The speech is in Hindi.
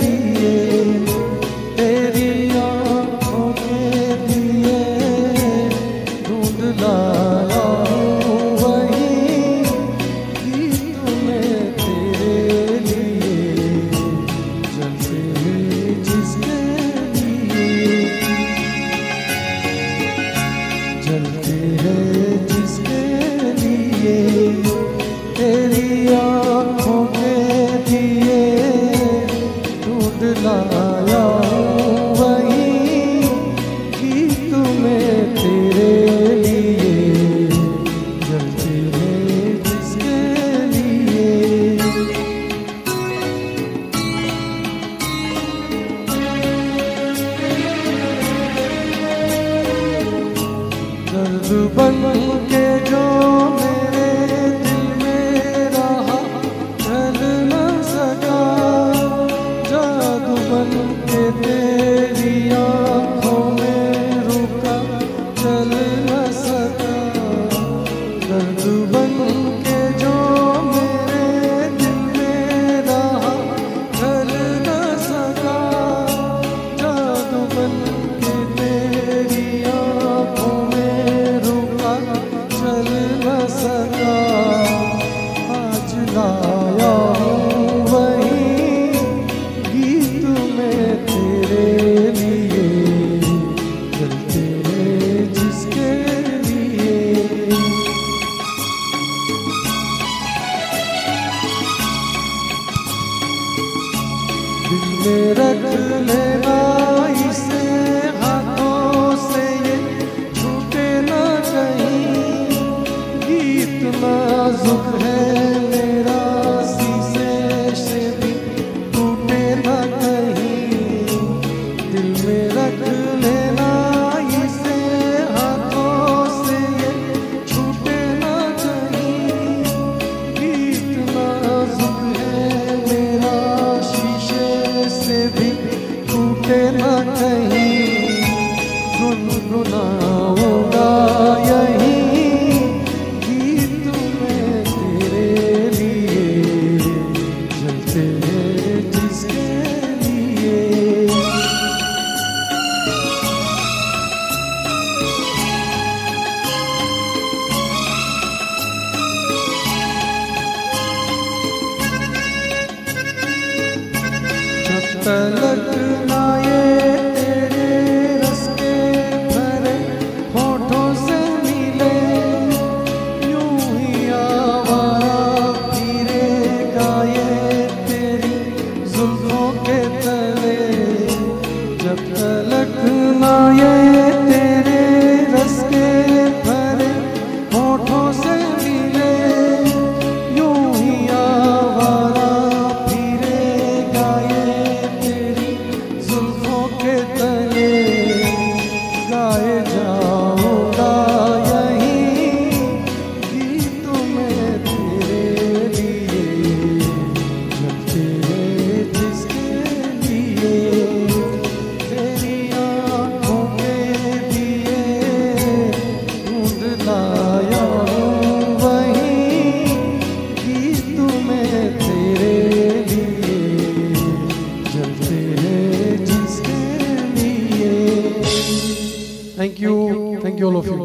लिए, तेरी आँखों के दिए ढूंढ लाया हूँ वही गीत में तेरे लिए, जलते जिसके लिए, जलते हैं जिसके लिए, तेरी आँखों के दिए ढूंढ लाया हूँ वही गीत में तेरे लिए, जलते हैं जिसके लिए। दर्द बन के जो मेरे दिल में रहा ढल न सका, जादू बन के तेरी आँखों में रुका चल न सका। दर्द बन के जो मेरे दिल में रहा ढल न सका, जादू बन के तेरी आँखों में रुका चल न सका। आज लाया हूँ वही गीत में तेरे लिए, जलते हैं जिसके लिए। दिल में रख लेना इसे हाथों से, ये छूटे ना कहीं, गीत नाजुक है मेरा शीशे से भी टूटे ना कहीं। दिल में रख लेना इसे हाथों से, ये छूटे ना कहीं, गीत नाजुक है मेरा शीशे से भी टूटे ना कहीं। गुनगुनाऊंगा यही गीत में तेरे लिए, जलते हैं जिसके लिए। जब तलक ना ये तेरे रस के भरे होठों से मिले, यूं ही आवारा फिरेगा ये तेरी जुल्फों के तले। जब तलक ना ये तेरे रस के भरे होठों से मिले, यूं ही आवारा फिरेगा ये तेरी जुल्फों के तले। गाए जाऊंगा यही गीत में तेरे लिए, जलते हैं जिसके लिए, तेरी आँखों के दिए ढूंढ लाया हूँ वही गीत में तेरे लिए, जलते हैं जिसके लिए। Thank you all of you.